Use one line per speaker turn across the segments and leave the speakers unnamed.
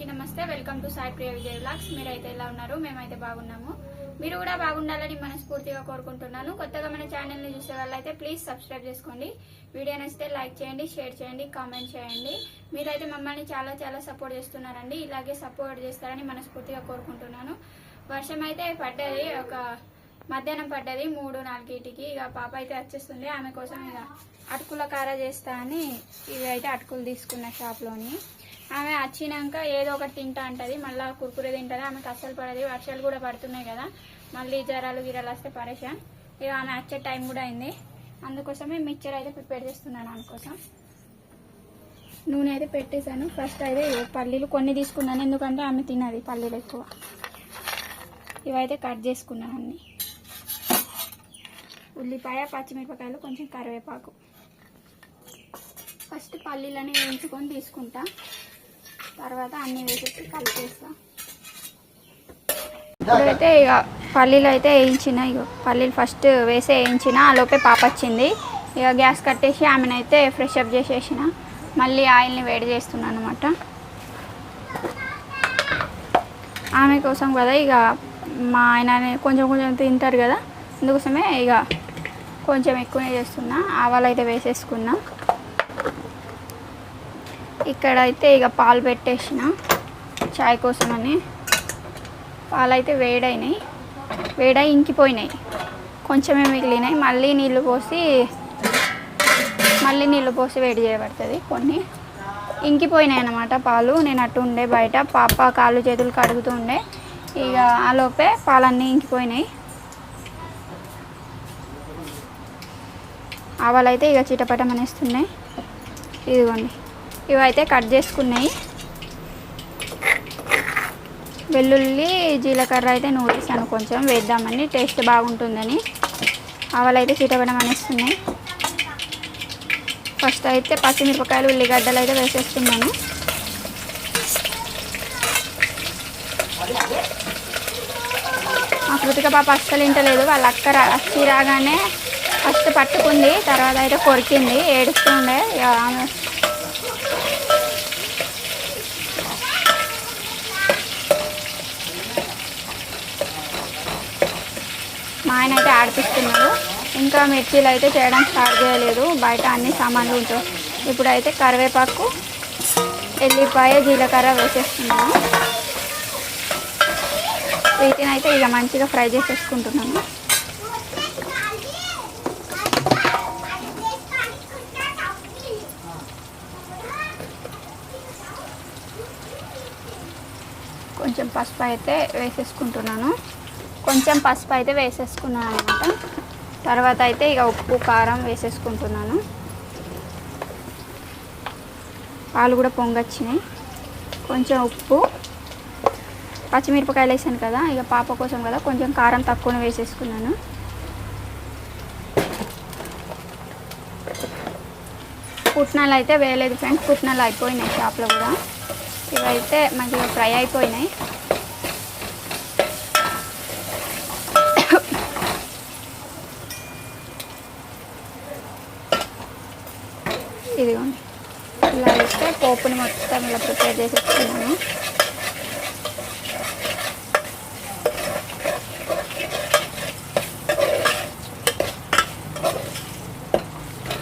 అందరికీ నమస్తే. Welcome to Sai Priya Vijay vlogs. మీరైతే ఎలా ఉన్నారు? మేమైతే బాగున్నాము. మీరు కూడా బాగుండాలని మనస్ఫూర్తిగా కోరుకుంటున్నాను. కొత్తగా మన ఛానల్ ని చూసే వాళ్ళైతే ప్లీజ్ సబ్స్క్రైబ్ చేసుకోండి. వీడియో నచ్చితే లైక్ చేయండి, షేర్ చేయండి, కామెంట్ చేయండి. మీరైతే మమ్మల్ని చాలా సపోర్ట్ చేస్తున్నారండి. ఇలాగే సపోర్ట్ చేస్తారని మనస్ఫూర్తిగా కోరుకుంటున్నాను. వర్షం అయితే పడ్డది, ఒక మధ్యాహ్నం పడ్డది 3-4కి. ఇక పాప అయితే వచ్చేస్తుంది. ఆమె కోసం ఇక అటుకుల కార చేస్తా అని ఇవి అయితే అటుకులు తీసుకున్న షాప్లోని. ఆమె వచ్చినాక ఏదో ఒకటి తింటా అంటది, మళ్ళీ కుర్కురే తింటుంది. ఆమెకు అస్సలు పడది. వర్షాలు కూడా పడుతున్నాయి కదా, మళ్ళీ జ్వరాలు గిరాలు వస్తే పరేషాన్. ఇక ఆమె వచ్చే టైం కూడా అయింది. అందుకోసమే మిక్చర్ అయితే ప్రిపేర్ చేస్తున్నాను. అందుకోసం నూనె అయితే పెట్టేశాను. ఫస్ట్ అయితే పల్లీలు కొన్ని తీసుకున్నాను, ఎందుకంటే ఆమె తినది పల్లీలు ఎక్కువ. ఇవైతే కట్ చేసుకున్నాను అన్ని. ఉల్లిపాయ, పచ్చిమిరపకాయలు, కొంచెం కరివేపాకు. ఫస్ట్ పల్లీలని వేయించుకొని తీసుకుంటా, తర్వాత అన్నీ వేసేసి కలిపేస్తా. ఇప్పుడైతే ఇక పల్లీలు అయితే వేయించిన, ఇక పల్లీలు ఫస్ట్ వేసి వేయించిన. ఆ లోపే పాప వచ్చింది. ఇక గ్యాస్ కట్టేసి ఆమెనైతే ఫ్రెష్ అప్ చేసేసిన. మళ్ళీ ఆయిల్ని వేడి చేస్తున్నాను అనమాట. ఆమె కోసం కదా, ఇక మా ఆయన కొంచెం తింటారు కదా, అందుకోసమే ఇక కొంచెం ఎక్కువనే చేస్తున్నా. ఆవాలు అయితే వేసేసుకున్నా. ఇక్కడైతే ఇక పాలు పెట్టేసిన చాయ్ కోసమని. పాలైతే వేడై ఇంకిపోయినాయి, కొంచెమే మిగిలినాయి. మళ్ళీ నీళ్ళు పోసి వేడి చేయబడుతుంది. కొన్ని ఇంకిపోయినాయి అన్నమాట పాలు. నేను అటు ఉండే బయట, పాప కాళ్ళు చేతులు కడుగుతూ ఉండే. ఇక ఆ లోపే పాలన్నీ ఇంకిపోయినాయి. ఆవాలు అయితే ఇక చిటపటమనేస్తున్నాయి. ఇదిగోండి, ఇవైతే కట్ చేసుకున్నాయి. వెల్లుల్లి, జీలకర్ర అయితే నూరేసాను, కొంచెం వేద్దామని, టేస్ట్ బాగుంటుందని. ఆవాలు అయితే చిటపటమనేస్తున్నాయి. ఫస్ట్ అయితే పచ్చిమిరపకాయలు, ఉల్లిగడ్డలు అయితే వేసేస్తున్నాను. మా కృతిక పాప అస్సలు ఇంటలేదు. వాళ్ళ అక్క వచ్చి రాగానే ఫస్ట్ పట్టుకుంది, తర్వాత అయితే కొరికింది, ఏడుస్తూ ఉండే. ఆమె మా ఆయన అయితే ఆడిపిస్తున్నాడు. ఇంకా మిర్చీలు అయితే చేయడం స్టార్ట్ చేయలేదు, బయట అన్ని సామాన్లు ఉంటాయి. ఇప్పుడైతే కరివేపాకు, ఎల్లిపాయ, జీలకర్ర వేసేస్తున్నాను. వీటిని అయితే ఇక మంచిగా ఫ్రై చేసేసుకుంటున్నాను. కొంచెం పసుపు అయితే వేసేసుకున్నాను అనమాట. తర్వాత అయితే ఇక ఉప్పు, కారం వేసేసుకుంటున్నాను. పాలు కూడా పొంగొచ్చినాయి. కొంచెం ఉప్పు, పచ్చిమిరపకాయలు వేసాను కదా, ఇక పాప కోసం కదా, కొంచెం కారం తక్కువనే వేసేసుకున్నాను. పుట్నాలు అయితే వేయలేదు ఫ్రెండ్స్, పుట్నాలు అయిపోయినాయి షాప్లో కూడా. ఇవైతే మంచిగా ఫ్రై అయిపోయినాయి. ఇదిగోండి, ఇలా అయితే పోపుని మొత్తం ఇలా ప్రిపేర్ చేసేసుకున్నాను.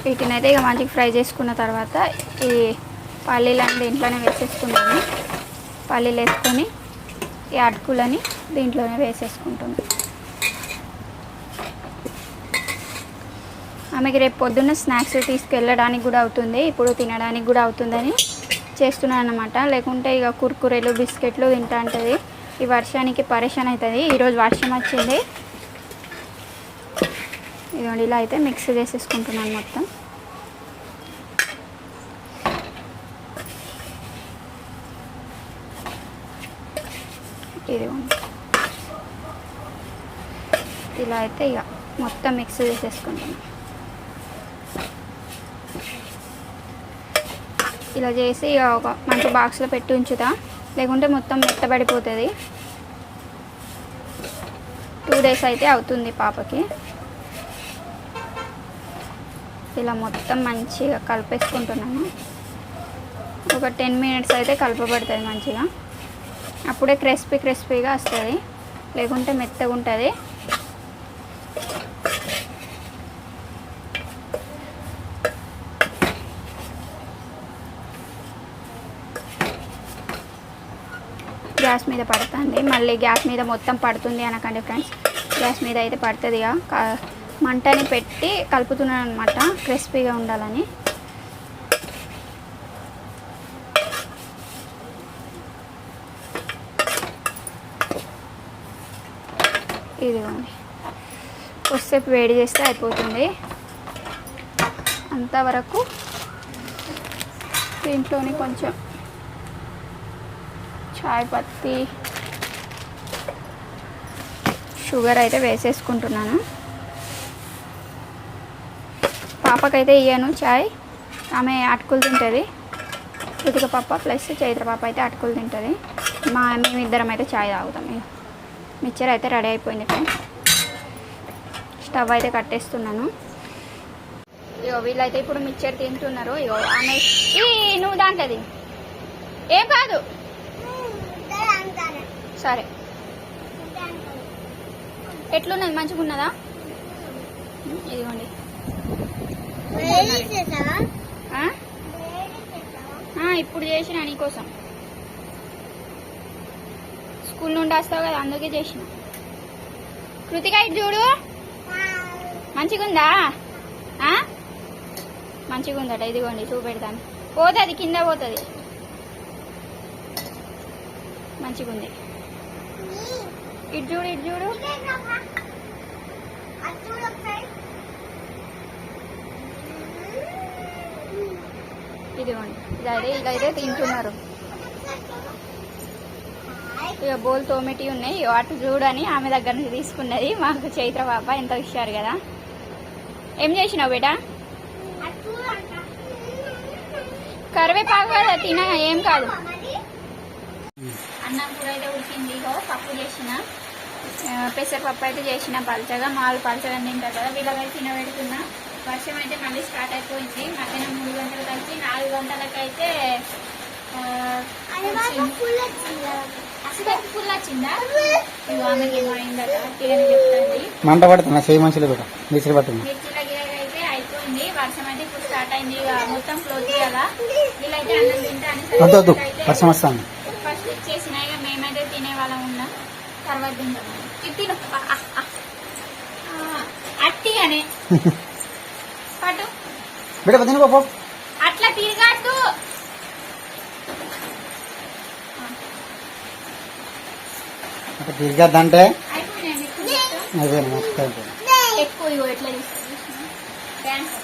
వీటిని అయితే ఇక మంచిగా ఫ్రై చేసుకున్న తర్వాత ఈ పల్లీలను దీంట్లోనే వేసేసుకున్నాను. పల్లీలు వేసుకొని ఈ అటుకులని దీంట్లోనే వేసేసుకుంటున్నాను. ఆమెకి రేపు పొద్దున్న స్నాక్స్ తీసుకెళ్ళడానికి కూడా అవుతుంది, ఇప్పుడు తినడానికి కూడా అవుతుందని చేస్తున్నాను అన్నమాట. లేకుంటే ఇక కుర్కురేలు, బిస్కెట్లు తింటా ఉంటుంది. ఈ వర్షానికి పరేషాన్ అవుతుంది. ఈరోజు వర్షం వచ్చింది. ఇదిగోండి, ఇలా అయితే మిక్స్ చేసేసుకుంటున్నాను మొత్తం. ఇదిగోండి, ఇలా అయితే ఇక మొత్తం మిక్స్ చేసేసుకుంటున్నాను. ఇలా చేసి ఇక ఒక మంచి బాక్స్లో పెట్టి ఉంచుతా, లేకుంటే మొత్తం మెత్తబడిపోతుంది. 2 days అయితే అవుతుంది పాపకి. ఇలా మొత్తం మంచిగా కలిపేసుకుంటున్నాను. ఒక 10 minutes అయితే కలపబడుతుంది మంచిగా. అప్పుడే క్రిస్పీగా వస్తుంది, లేకుంటే మెత్తగా ఉంటుంది. గ్యాస్ మీద పడుతుంది, మళ్ళీ గ్యాస్ మీద మొత్తం పడుతుంది అనకండి ఫ్రెండ్స్. గ్యాస్ మీద అయితే పడుతుంది. మంటని పెట్టి కలుపుతున్నాను అనమాట క్రిస్పీగా ఉండాలని. ఇదిగోండి, కొద్దిసేపు వేడి చేస్తే అయిపోతుంది. అంతవరకు దీంట్లోని కొంచెం చాయ్ పత్తి, షుగర్ అయితే వేసేసుకుంటున్నాను. పాపకైతే ఇయ్యాను చాయ్, ఆమె అటుకులు తింటుంది. కృతిక పాప ప్లస్ చైత్ర పాప అయితే అటుకులు తింటుంది. మేమిద్దరం అయితే చాయ్ తాగుతాం. ఇక మిక్చర్ అయితే రెడీ అయిపోయింది ఫ్రెండ్స్. స్టవ్ అయితే కట్టేస్తున్నాను. ఇగో వీళ్ళైతే ఇప్పుడు మిక్చర్ తింటున్నారు. ఇగో ఆమె నువ్వు దాంట్లోది ఏం కాదు, సరే. ఎట్లున్నది, మంచిగా ఉన్నదా? ఇదిగోండి, ఇప్పుడు చేసిన నీకోసం. స్కూల్ నుండి వస్తావు కదా, అందుకే చేసిన. కృతిక ఇటు చూడు, మంచిగా ఉందా? మంచిగా ఉందట. ఇదిగోండి చూపెడతాను. పోతుంది, కింద పోతుంది. మంచిగా ఉంది. ఇటు చూడు, ఇటు చూడు. ఇదిగోండి, ఇదైతే తింటున్నారు. ఇక బోల్ తోమిటి ఉన్నాయి. అటు చూడని ఆమె దగ్గర నుంచి తీసుకున్నది మాకు చైత్ర పాప. ఎంత ఇచ్చారు కదా. ఏం చేసినావు బేటా? కరివేపాకు కదా, తిన, ఏం కాదు. అన్నం కూడా అయితే ఉడికింది. ఇగో పప్పు చేసిన, పెసరపప్పు అయితే చేసిన పలచగా. మాలు పలచగా తింటారు కదా, వీళ్ళకైతే తినబెడుతున్నా. వర్షం అయితే మళ్ళీ స్టార్ట్ అయిపోయింది. మధ్యాహ్నం 3 గంటలకు కలిసి 4 గంటలకైతే అసలు ఫుల్ వచ్చిందా? ఇగో ఆమెకి ఏమో అయిందట, తినని చెప్తుంది.
మంట పడుతున్నా చేయి మంచిలో కూడా మిర్చి పడుతుంది.
మిర్చిల గిరగ అయితే అయిపోయింది. వర్షం అయితే ఇప్పుడు స్టార్ట్ అయింది. ఇక మొత్తం క్లోజ్ చేయాలా. వీళ్ళైతే అన్నం తింటాను.
వర్షం వస్తాను
ఫస్ట్ ఇచ్చేసిన. ఇక మేమైతే తినే వాళ్ళం ఉన్నాం, తర్వాత తింటాం. తిను అట్టిగానే పట్టు
బిడ్డ తిను పాప.
అట్లా తిరగద్దు.
అట్లా తిరగద్దంటే
అయిపోయినాయి. ఎక్కువ ఇగో ఎట్లా డాన్స్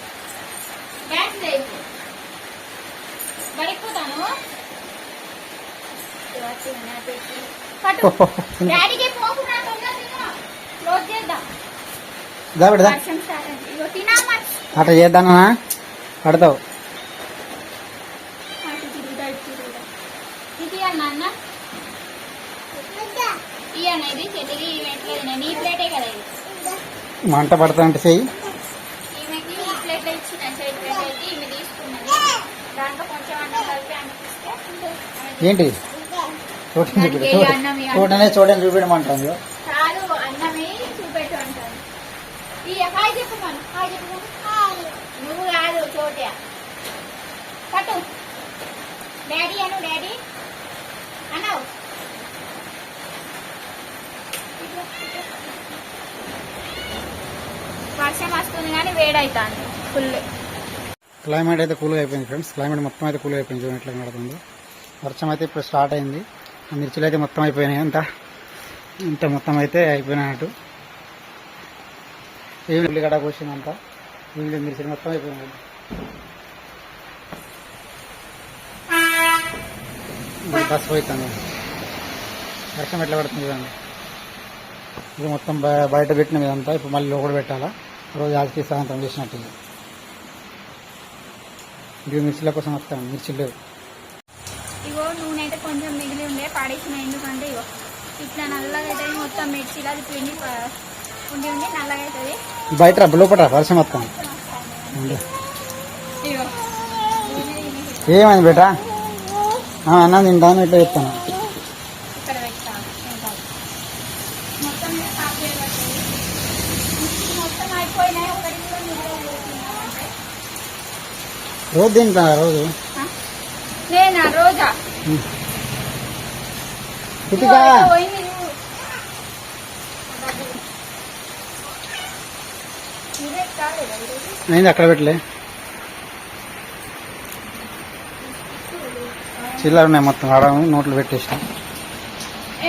పడిపోతాను. డాడీకి పోకుండా క్లోజ్ చేద్దాం.
అట్లా చేద్దానా పడతావు.
ఇది అన్న ఇవన్న ఇది చెట్టుకి ఇవి నీ ప్లేటే కదా. ఇది
మంట పడతా అంటే చెయ్యి.
ఈమెకి ఈ ప్లేట్ ఇచ్చిన చెయ్యి ప్లేట్ అయితే ఇవి తీసుకున్నది. దాంట్లో కొంచెం అన్నం కలిపి అనిపిస్తే
ఏంటి చూడనే చూడని చూపించమంటాను.
కాదు, అన్నమే చూపెట్టు అంటాను. హాయ్ చెప్పమను, హాయ్ చెప్పమను. నువ్వు కాదు చోట్య. పట్టు డాడీ అను, డాడీ అన్నావు. వర్షం వస్తుంది కానీ వేడవుతుంది ఫుల్.
క్లైమేట్ అయితే కూల్గా అయిపోయింది ఫ్రెండ్స్. క్లైమేట్ మొత్తం అయితే కూల్గా అయిపోయింది. చూడండి ఎట్లా కనబడుతుందో. వర్షం అయితే ఇప్పుడు స్టార్ట్ అయింది. ఆ మిర్చిలు అయితే మొత్తం అయిపోయినాయి. ఇంత మొత్తం అయితే అయిపోయినట్టు. ఏమి ఉల్లిగడ్డ కోసిందంతా మిర్చిలు మొత్తం అయిపోయినాయి. పసుపు అవుతుంది. వర్షం ఎట్లా పడుతుంది చూడండి. ఇది మొత్తం బయట పెట్టిన ఇదంతా ఇప్పుడు మళ్ళీ లోపల పెట్టాలా. రోజు ఆకి సాయంత్రం చేసినట్టు. ఇది మిర్చిల కోసం వస్తాను. మిర్చి లేవు.
ఇగో నూనె అయితే కొంచెం మిగిలి ఉండే పాడేసిన. ఎందుకంటే ఇగో ఇట్లా నల్లగా అవుతుంది మొత్తం మిర్చిలు. అది పిండి ఉండి ఉండి నల్లగా అవుతుంది.
బయట లోపల వర్షం వస్తాను.
ఇగో
ఏమైంది బేటా? అన్నం తింటాను ఇట్లా చెప్తాను.
ఇక్కడ
రోజు తింటా రోజు.
నేనా రోజా
కుతికా
పోయింది.
అయింది అక్కడ పెట్టలే. చిల్లర ఉన్నాయి మొత్తం ఆడ నోట్లు పెట్టేసిన.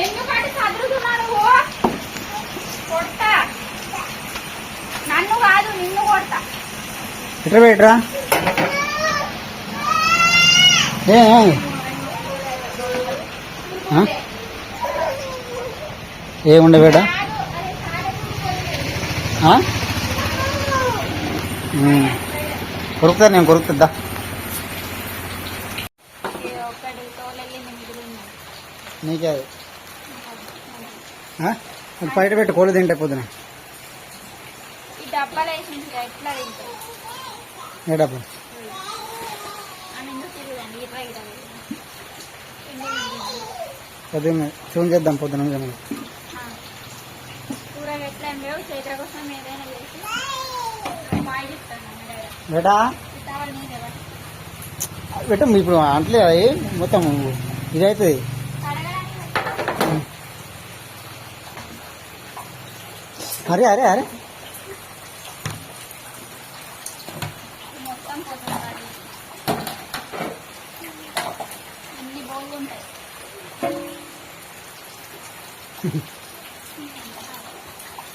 ఎందుకంటే చదువుతున్నాను కొడతా, నన్ను కాదు నిన్ను కొడతా.
ఎట్లా పెట్టరా ఏముండే బేట కొరుకుతా, నేను కొరుకుతుందా.
ఒకటి తోలెళ్ళి మిగిలింది.
నీకే అది బయట పెట్టి కోళ్ళు తింటే పొద్దున.
ఈ డబ్బాలు వేసి ఎట్లా తింటారు?
ఏ డబ్బా?
అని ఎందుకు తిరుగుదండి ఇట్లా ఇట్లా
పొద్దున్న చూన్ చేద్దాం పొద్దున.
కూరలు ఎట్లా లేవు, చైత్ర కోసం ఏదైనా చేసి మాయ చెప్తాను
బేటా పెట్ట ఇప్పుడు అంటలే అది మొత్తం ఇదవుతుంది. అరే అరే అరే
మొత్తం పోతుంది. అన్ని బౌళ్ళు ఉంటాయి.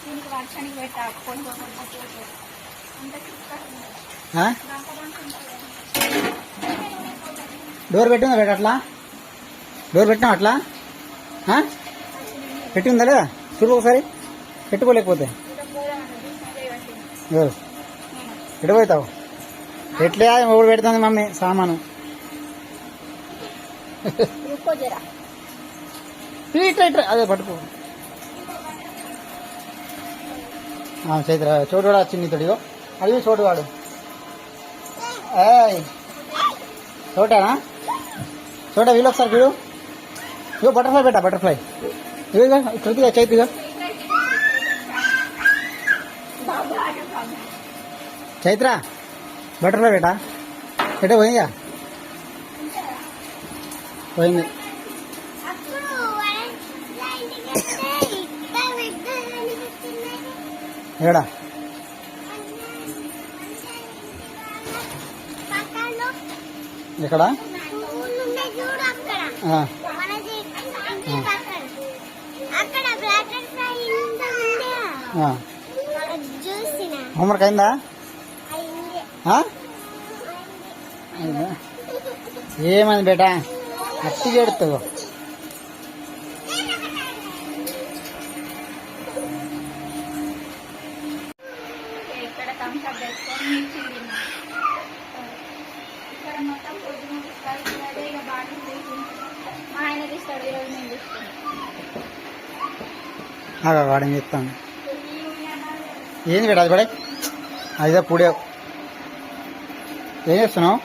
దీనికి వర్షానికి పెట్టా కొంచెం అంత
డోర్ పెట్టిందా బేట? అట్లా డోర్ పెట్టినా అట్లా పెట్టిందా లేదా చూడు ఒకసారి. పెట్టుకోలేకపోతే ఎటుపోతావు? ఎట్లే ఒకటి పెడుతుంది మమ్మీ సామాను. ఇట్లా అదే పట్టుకో. చైత్ర చోటు కూడా వచ్చింది తొడిగో. అడిగి చోటు వాడు చోటానా? చోట వీళ్ళు ఒకసారి వీడు ఇగో బటర్ఫ్లై పెట్టా. బటర్ఫ్లై ఇదిగా కృతిగా చైత్రగా చైత్ర బటర్ఫ్లై పెట్టా. ఎటే పోయిందిగా పోయింది. ఏడా ఎక్కడ? హోంవర్క్ అయిందా? ఏమైంది బేటా? అట్టి చేడుతావు.
ఇక్కడ థమ్స్అప్ తెచ్చుకొని మిర్చి తిన్నా. ఇక్కడ మొత్తం పొద్దున అదే ఇక బాటిల్ తీసి మా ఆయన తీస్తాడు. ఈరోజు నేను తీసుకున్నాను.
వాడేం చెప్తాను. ఏంది బేట అది పడే? అదిదా పూడే. ఏం చేస్తున్నావు?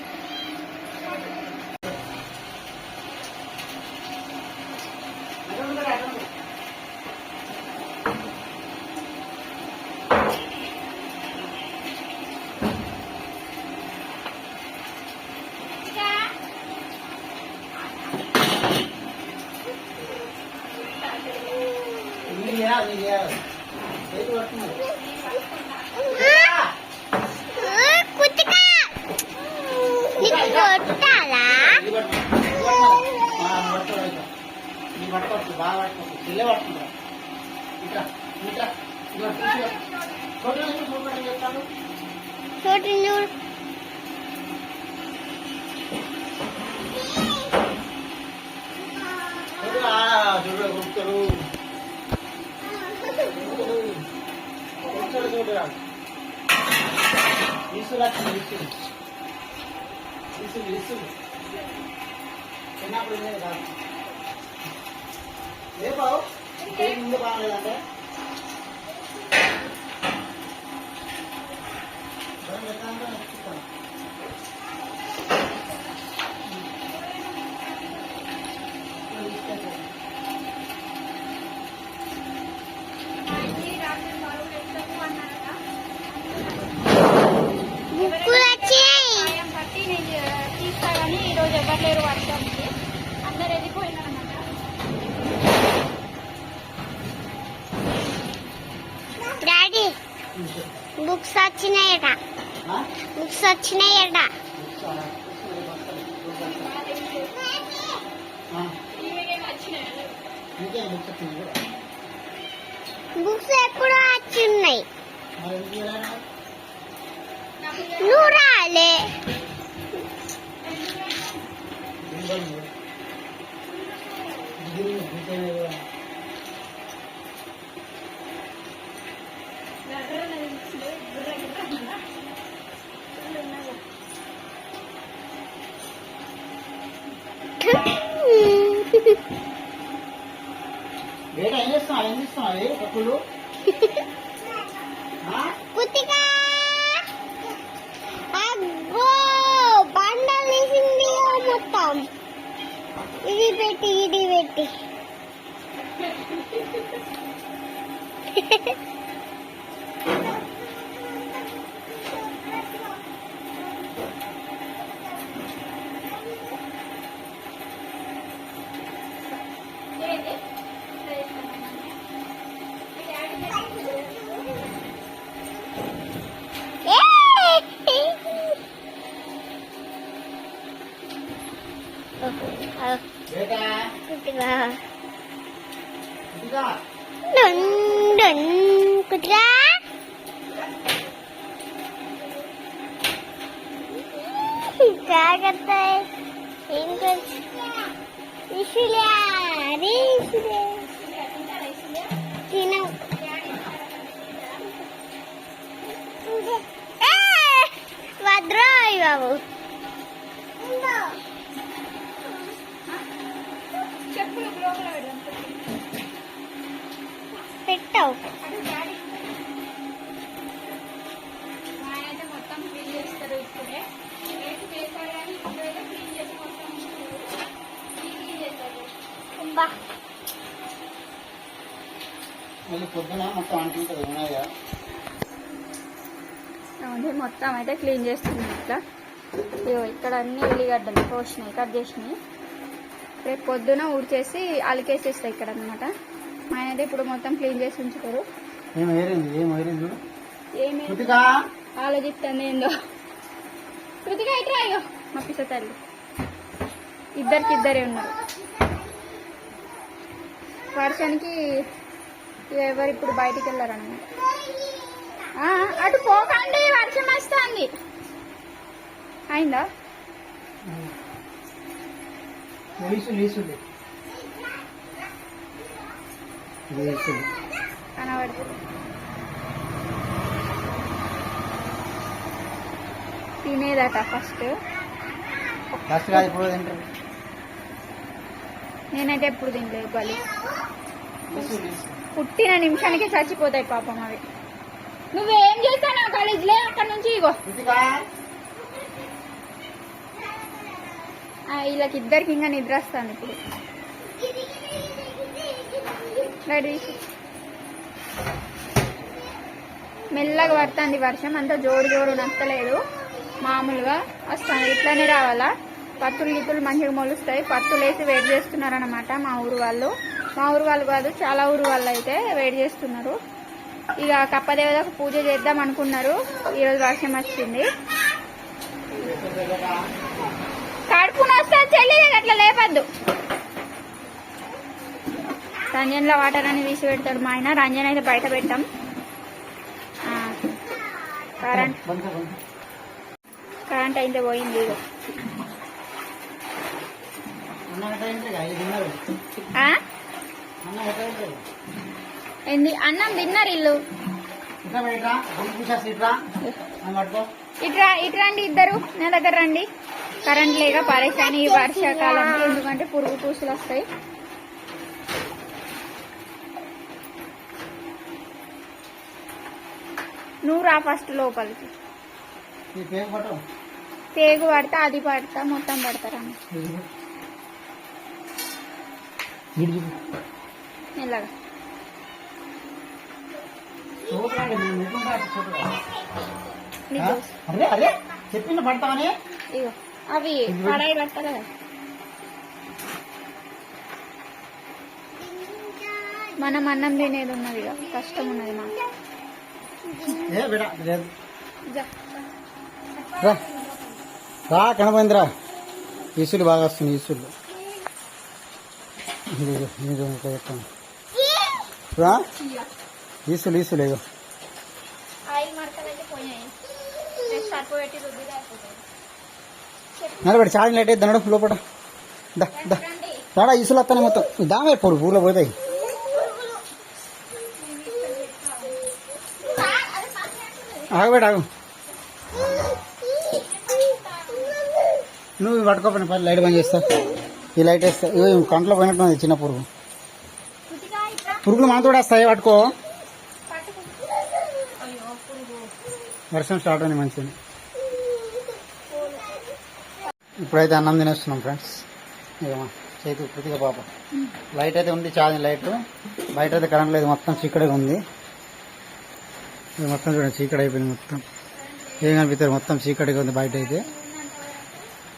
బాగా పట్టుకుంటా. ముందు బాగలేదంటే
రావట్లేరు వర్షానికి, అందరు వెళ్ళిపోయినారన్నమాట.
డాడీ బుక్స్ వచ్చినాయట, బుక్స్ వచ్చినాయట. బుక్స్ ఎప్పుడు వచ్చిన్నాయి, నువ్వు రాలే. కుతిగా అగ్గో బండలు తీసింది మొత్తం. ఇది పెట్టి ఇది పెట్టి కుతిగా డన్ డన్ కుతిగా కాకత ఇంకా ఇసులే అరే ఇసులే తిన వద్రాయి బాబు పెట్టావు.
అయితే మొత్తం క్లీన్ చేస్తారు ఇప్పుడే. రేపు చేస్తారు కానీ ఇప్పుడైతే క్లీన్ చేసి మొత్తం క్లీన్ చేస్తారు.
బా
పొద్దున మొత్తం అంటుంటుంది ఉన్నాయా.
అవును, మొత్తం అయితే క్లీన్ చేస్తున్నాం. ఇట్లా ఇగో ఇక్కడ అన్ని ఉల్లిగడ్డలు కోసినాయి, కట్ చేసినాయి. రేపు పొద్దున ఊడ్చేసి అలికేసేస్తాయి ఇక్కడ అనమాట. ఆయన అయితే ఇప్పుడు మొత్తం క్లీన్ చేసి ఉంచుతారు. ఏమి ఆలోచిస్తుంది ఏందో. కృతిగా ఇట్లా అయ్యో మా పిస తల్లి ఇద్దరే ఉన్నారు. వర్షానికి ఎవరు ఇప్పుడు బయటికి వెళ్ళారన్నమాట. అటు పోకండి, వర్షం వస్తుంది. అయిందా కనబడుతుంది. తినేదట ఫస్ట్. నేనైతే ఎప్పుడు తినలేదు. బలి పుట్టిన నిమిషానికి చచ్చిపోతాయి పాపం అవి. నువ్వేం చేస్తావు కాలేజీలే అక్కడ నుంచి. ఇగో వీళ్ళకి ఇద్దరికి ఇంకా నిద్ర వస్తాను ఇప్పుడు. మెల్లగా పడుతుంది వర్షం, అంతా జోరు నచ్చలేదు. మామూలుగా వస్తుంది, ఇట్లానే రావాలా. పత్తులు గిత్తులు మంచిగా మొలుస్తాయి. పత్తులు వేసి వెయిట్ చేస్తున్నారనమాట మా ఊరు వాళ్ళు కాదు, చాలా ఊరు వాళ్ళు అయితే వెయిట్ చేస్తున్నారు. ఇక కప్పదేవతకు పూజ చేద్దాం అనుకున్నారు. ఈరోజు వర్షం వచ్చింది. కడుపున వస్తే చెల్లి అట్లా లేపద్దు. రంజన్లో వాటర్ అని తీసి పెడతాడు మా ఆయన. రంజన్ అయితే బయట పెట్టాం. కరెంట్ అయితే పోయింది. ఏంది అన్నం తిన్నారు ఇల్లు. ఇట్రండి ఇద్దరు నా దగ్గర రండి. కరెంట్ లేక పరేషాని ఈ వర్షాకాలంలో, ఎందుకంటే పురుగు పూసులు వస్తాయి. నువ్వు రా ఫస్ట్ లోపలికి. పేగు పడతా, అది పడతా, మొత్తం పడతారా మెల్లగా.
చెప్పింది పడతామని.
ఇగో అవి పడాయి పడతారా కదా. మనం అన్నం తినేది ఉన్నది ఇక కష్టం ఉన్నది మాకు.
ఏ బిడా లేదు
జా.
రా రా కనపోయిందిరా. ఈసులు బాగా వస్తుంది ఈసులు. ఇదిగో ఇట్లా చెప్తాను రా. ఈసులు ఈసులు ఇగో.
ఆయిల్ మడతలు అయితే పోయాయి. సర్పు పెట్టి రుద్దిగా అయిపోతుంది.
నిలబడి ఛార్జింగ్ లైట్ అయితే దనడు లోపల. దా దా రాడా ఈసులు వస్తానే మొత్తం దామే పొడు ఊళ్ళో పోతాయి. ఆగబెట్టు ఆగు. నువ్వు పట్టుకోపోయిన పని లైట్ బంద్ చేస్తావు. ఈ లైట్ వేస్తా. ఇగో కంట్లో పోయినట్టు చిన్న పురుగు. పురుగులు మనతో వస్తాయి పట్టుకో. వర్షం స్టార్ట్ అయింది మంచిది. ఇప్పుడైతే అన్నం తినేస్తున్నాం ఫ్రెండ్స్. ఇక చేతి కృతిక పాప. లైట్ అయితే ఉంది ఛార్జింగ్ లైట్. బయట అయితే కరెంట్ లేదు మొత్తం చీకటిగా ఉంది. ఇది మొత్తం చూడండి చీకటి అయిపోయింది మొత్తం. ఏం కనిపిస్తారు మొత్తం చీకటిగా ఉంది బయట అయితే.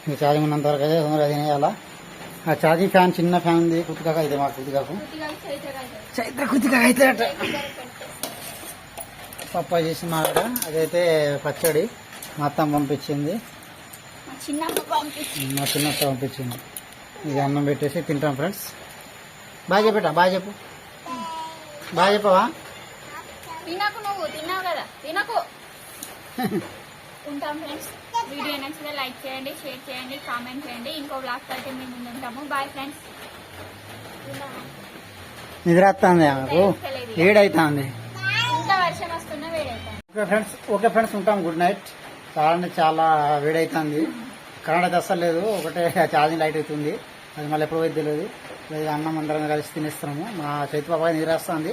ఇక ఛార్జింగ్ ఉన్నంత వరకు అయితే తొందరగా తినేయాలా. ఆ ఛార్జింగ్ ఫ్యాన్ చిన్న ఫ్యాన్ ఉంది కుతికాక అయితే మాకు కుతికాకు చైత్ర కుతికాక అయితే అట. పప్పా చేసి మాట అదైతే పచ్చడి మా అత్త పంపించింది. మా చిన్నత్త పంపించింది. ఇది అన్నం పెట్టేసి తింటాం ఫ్రెండ్స్. బాగా చెప్పేట బాగా చెప్పు. బాగా చెప్పవా.
తినకు నువ్వు తిన్నావు కదా తినకు. ఉంటాం ఫ్రెండ్స్. వీడియో నచ్చితే లైక్ చేయండి, షేర్ చేయండి, కామెంట్ చేయండి. ఇంకో బ్లాగ్ అయితే మేము ముందు ఉంటాము. Bye friends.
నిద్ర వస్తుంది నాకు వేడైతుంది.
ఇంకా వర్షం వస్తున్నా వేడైతుంది.
ఓకే ఫ్రెండ్స్ ఉంటాం. Good night. చాలా అంటే చాలా వేడైతుంది. కరెంట్ అయితే అస్సలు లేదు. ఒకటే ఛార్జింగ్ లైట్ అవుతుంది. అది మళ్ళీ ఎప్పుడు పోయి తెలియదు. అన్నం అందరం కలిసి తినేస్తున్నాము. మా చేతి పాప నిద్ర వస్తుంది.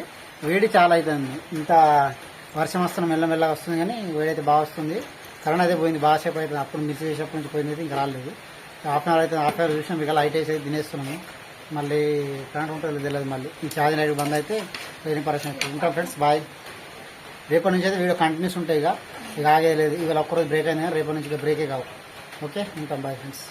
వేడి చాలా అవుతుంది. ఇంత వర్షం వస్తున్న మెల్లమెల్లగా వస్తుంది కానీ వేడైతే బాగా వస్తుంది. కరెంట్ అయితే పోయింది బాగా సేపు అవుతుంది. అప్పుడు మిస్ చేసేప్పటి నుంచి పోయింది అయితే ఇంకా రాలేదు. హాఫ్ అన్ అవర్ అయితే హాఫ్ అవర్ చూసినాం. ఇక లైట్ వేసి తినేస్తున్నాము. మళ్ళీ కరెంట్ ఉంటుంది తెలియదు. మళ్ళీ ఈ ఛార్జింగ్ లైట్ బంద్ అయితే వేరే పరిస్థితి అవుతుంది. ఉంటాం ఫ్రెండ్స్. బాయ్. రేపటి నుంచి అయితే వీడియో కంటిన్యూస్ ఉంటాయి. ఇక ఆగేది లేదు. ఇవాళ ఒక్కరోజు బ్రేక్ అయింది కానీ రేపటి నుంచి ఇక బ్రేకే కావు. ఓకే ఉంటాం. Bye friends.